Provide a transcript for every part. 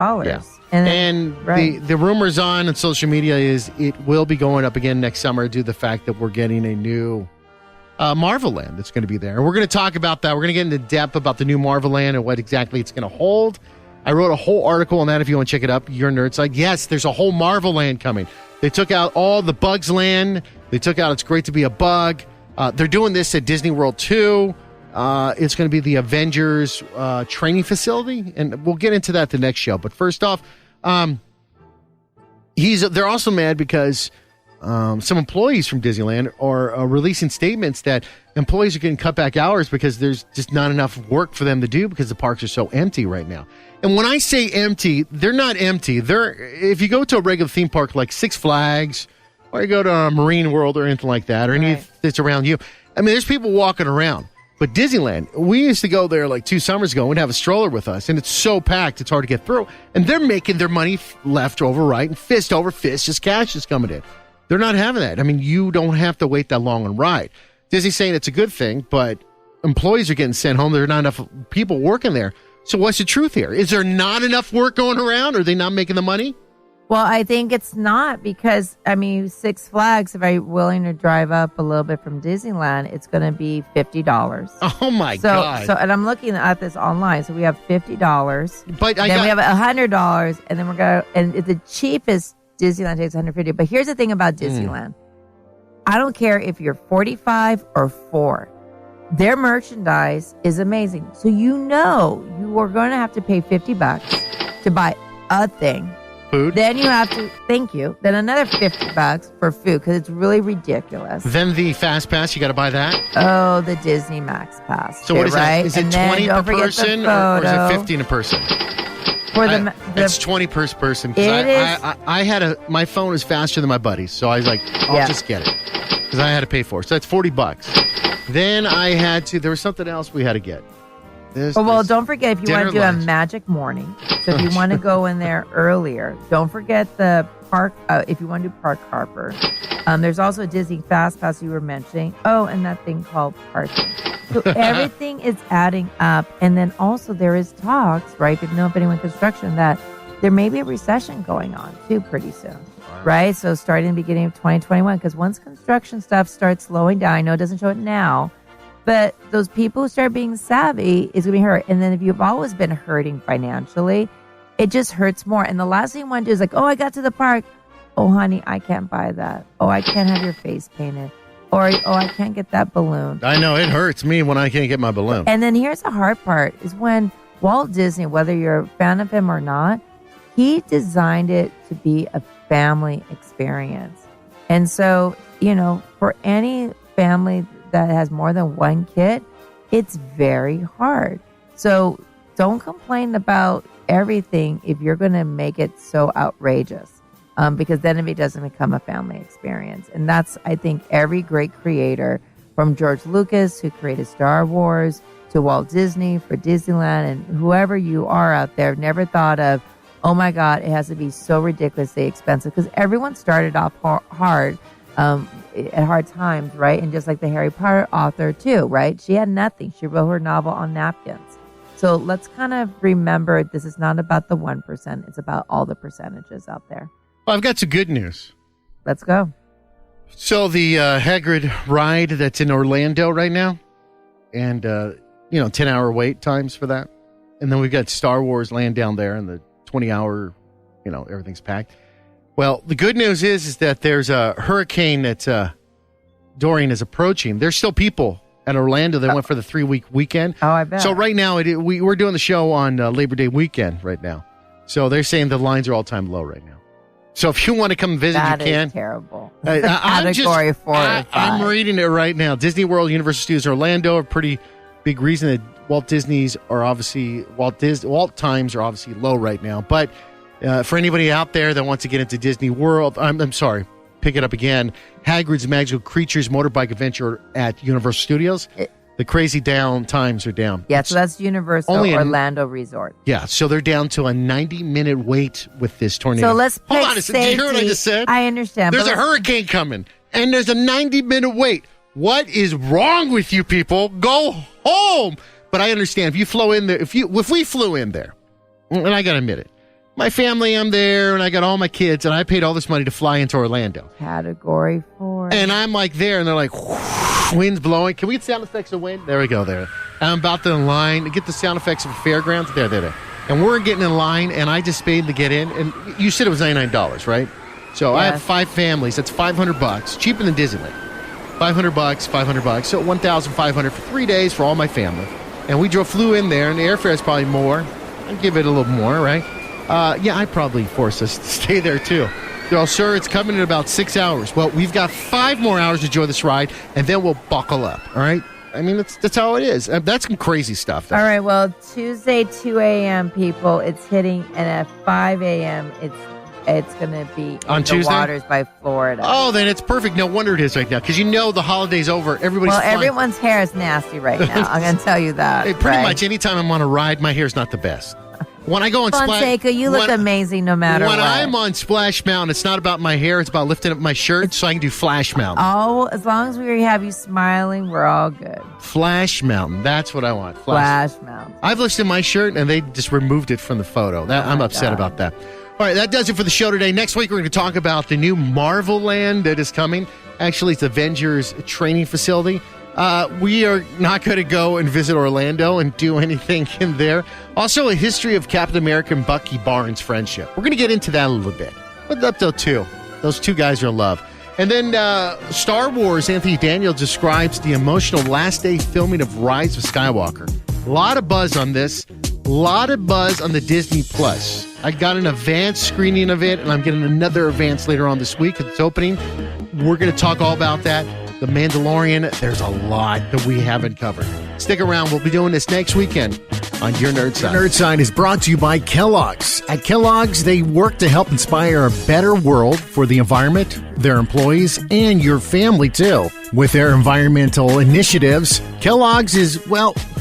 Yeah. And right. the rumors on social media is it will be going up again next summer due to the fact that we're getting a new Marvel Land that's going to be there. And we're going to talk about that. We're going to get into depth about the new Marvel Land and what exactly it's going to hold. I wrote a whole article on that if you want to check it up. Your Nerd Side. Yes, there's a whole Marvel Land coming. They took out all the Bugs Land. They took out It's Great to Be a Bug. They're doing this at Disney World too. It's going to be the Avengers training facility, and we'll get into that the next show. But first off, they're also mad because some employees from Disneyland are releasing statements that employees are getting cut back hours because there's just not enough work for them to do because the parks are so empty right now. And when I say empty, they're not empty. If you go to a regular theme park like Six Flags, or you go to a Marine World or anything like that, or any that's around you, I mean, there's people walking around. But Disneyland, we used to go there like 2 summers ago and have a stroller with us, and it's so packed, it's hard to get through. And they're making their money left over right and fist over fist, just cash is coming in. They're not having that. I mean, you don't have to wait that long and ride. Disney's saying it's a good thing, but employees are getting sent home. There are not enough people working there. So what's the truth here? Is there not enough work going around? Are they not making the money? Well, I think it's not because, I mean, Six Flags, if I'm willing to drive up a little bit from Disneyland, it's going to be $50. Oh, my God. So, and I'm looking at this online. So we have $50. But we have $100, and then we're going to, and the cheapest Disneyland takes $150. But here's the thing about Disneyland. I don't care if you're 45 or 4. Their merchandise is amazing. So you are going to have to pay $50 to buy a thing. Food. Then you have to, thank you, then another $50 for food because it's really ridiculous. Then the Fast Pass, you got to buy that? Oh, the Disney Max Pass. So what is right? that? Is it 20 per person or is it 15 a person? It's 20 per person. I had my phone was faster than my buddy's, so I was like, I'll just get it because I had to pay for it. So that's $40. Then there was something else we had to get. Don't forget if you want to do a magic morning. So if you want to go in there earlier, don't forget the park. If you want to do Park Harper, there's also a Disney Fast Pass you were mentioning. Oh, and that thing called parking. So everything is adding up, and then also there is talks, right? If you know of anyone in construction, that there may be a recession going on too pretty soon, right? So starting in the beginning of 2021, because once construction stuff starts slowing down, I know it doesn't show it now. But those people who start being savvy is going to be hurt. And then if you've always been hurting financially, it just hurts more. And the last thing you want to do is like, oh, I got to the park. Oh, honey, I can't buy that. Oh, I can't have your face painted. Or, oh, I can't get that balloon. I know, it hurts me when I can't get my balloon. And then here's the hard part is when Walt Disney, whether you're a fan of him or not, he designed it to be a family experience. And so, for any family that has more than one kid, it's very hard. So don't complain about everything if you're going to make it so outrageous, because then it doesn't become a family experience. And that's, I think, every great creator from George Lucas, who created Star Wars, to Walt Disney for Disneyland, and whoever you are out there, never thought of, oh my God, it has to be so ridiculously expensive, because everyone started off hard. At hard times, right? And just like the Harry Potter author too, right? She had nothing. She wrote her novel on napkins. So let's kind of remember this is not about the 1%. It's about all the percentages out there. Well, I've got some good news. Let's go. So the Hagrid ride that's in Orlando right now, and 10-hour wait times for that. And then we've got Star Wars Land down there, and the 20-hour, everything's packed. Well, the good news is that there's a hurricane that Dorian is approaching. There's still people at Orlando that went for the 3-week weekend. Oh, I bet. So right now, we're doing the show on Labor Day weekend right now. So they're saying the lines are all-time low right now. So if you want to come visit, you can. That is terrible. Category 4 or 5. I'm reading it right now. Disney World, Universal Studios Orlando are pretty big reason that Walt times are obviously low right now. But for anybody out there that wants to get into Disney World, I'm sorry, pick it up again. Hagrid's Magical Creatures Motorbike Adventure at Universal Studios. The crazy down times are down. Yeah, so that's Universal Orlando Resort. Yeah, so they're down to a 90-minute wait with this tornado. So let's pick Hold on a second. Did you hear what I just said? I understand. There's a hurricane coming, and there's a 90-minute wait. What is wrong with you people? Go home. But I understand if you flew in there, if we flew in there, and I got to admit it, my family, I'm there, and I got all my kids, and I paid all this money to fly into Orlando. Category 4. And I'm like there, and they're like, wind's blowing. Can we get sound effects of wind? There we go, there. And I'm about to in line to get the sound effects of fairgrounds. There. And we're getting in line, and I just paid to get in. And you said it was $99, right? So Yes. I have 5 families. That's $500, cheaper than Disneyland. $500, so $1,500 for 3 days for all my family. And we flew in there, and the airfare is probably more. I'd give it a little more, right? I'd probably force us to stay there, too. Well, sir, it's coming in about 6 hours. Well, we've got 5 more hours to enjoy this ride, and then we'll buckle up, all right? I mean, that's how it is. That's some crazy stuff. All right, well, Tuesday, 2 a.m., people, it's hitting, and at 5 a.m., it's going to be on in Tuesday? The waters by Florida. Oh, then it's perfect. No wonder it is right now, because the holiday's over. Everybody's flying. Everyone's hair is nasty right now. I'm going to tell you that. Hey, pretty much anytime I'm on a ride, my hair's not the best. When I go on Fonseca, you look amazing no matter what. When I'm on Splash Mountain, it's not about my hair. It's about lifting up my shirt so I can do Flash Mountain. Oh, as long as we have you smiling, we're all good. Flash Mountain. That's what I want. Flash Mountain. I've lifted my shirt, and they just removed it from the photo. I'm upset about that. All right, that does it for the show today. Next week, we're going to talk about the new Marvel Land that is coming. Actually, it's Avengers training facility. We are not going to go and visit Orlando and do anything in there. Also, a history of Captain America and Bucky Barnes' friendship. We're going to get into that a little bit. What's up, those two guys are in love. And then Star Wars, Anthony Daniel describes the emotional last day filming of Rise of Skywalker. A lot of buzz on this. A lot of buzz on the Disney Plus. I got an advanced screening of it, and I'm getting another advance later on this week at its opening. We're going to talk all about that. The Mandalorian, there's a lot that we haven't covered. Stick around. We'll be doing this next weekend on Your Nerd Side. Your Nerd Side is brought to you by Kellogg's. At Kellogg's, they work to help inspire a better world for the environment, their employees, and your family, too. With their environmental initiatives, Kellogg's is,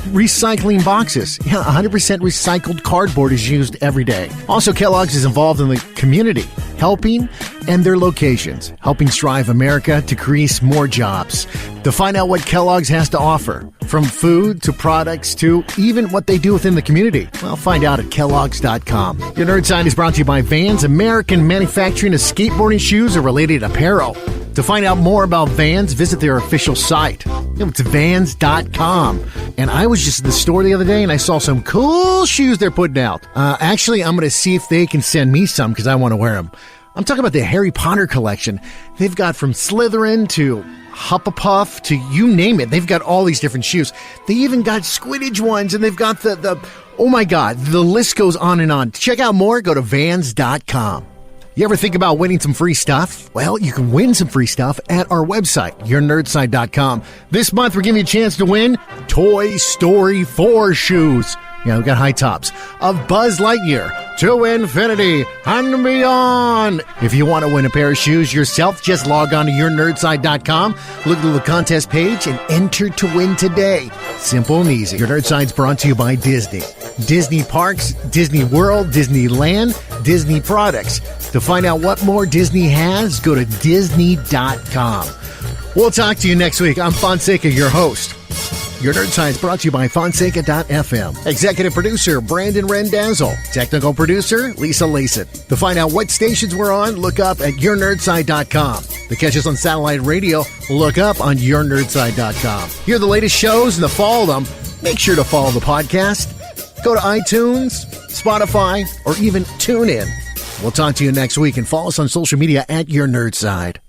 recycling boxes. 100% recycled cardboard is used every day. Also, Kellogg's is involved in the community, helping and their locations, helping strive America to create more jobs. To find out what Kellogg's has to offer, from food to products to even what they do within the community, find out at kellogg's.com. Your Nerd Side is brought to you by Vans, American manufacturing of skateboarding shoes and related apparel. To find out more about Vans, visit their official site. It's Vans.com. And I was just in the store the other day, and I saw some cool shoes they're putting out. Actually, I'm going to see if they can send me some because I want to wear them. I'm talking about the Harry Potter collection. They've got from Slytherin to Hufflepuff to you name it. They've got all these different shoes. They even got Quidditch ones, and they've got the oh my God, the list goes on and on. To check out more, go to Vans.com. You ever think about winning some free stuff? Well, you can win some free stuff at our website, yournerdside.com. This month, we're giving you a chance to win Toy Story 4 shoes. We've got high tops of Buzz Lightyear to infinity and beyond. If you want to win a pair of shoes yourself, just log on to yournerdside.com, look at the contest page, and enter to win today. Simple and easy. Your Nerd Side's brought to you by Disney. Disney Parks, Disney World, Disneyland, Disney Products. To find out what more Disney has, go to Disney.com. We'll talk to you next week. I'm Fonseca, your host. Your Nerd Science brought to you by Fonseca.fm. Executive producer, Brandon Rendazzle. Technical producer, Lisa Layson. To find out what stations we're on, look up at YourNerdSide.com. To catch us on satellite radio, look up on YourNerdSide.com. Hear the latest shows and to follow them, make sure to follow the podcast. Go to iTunes, Spotify, or even TuneIn. We'll talk to you next week and follow us on social media at Your Nerd Side.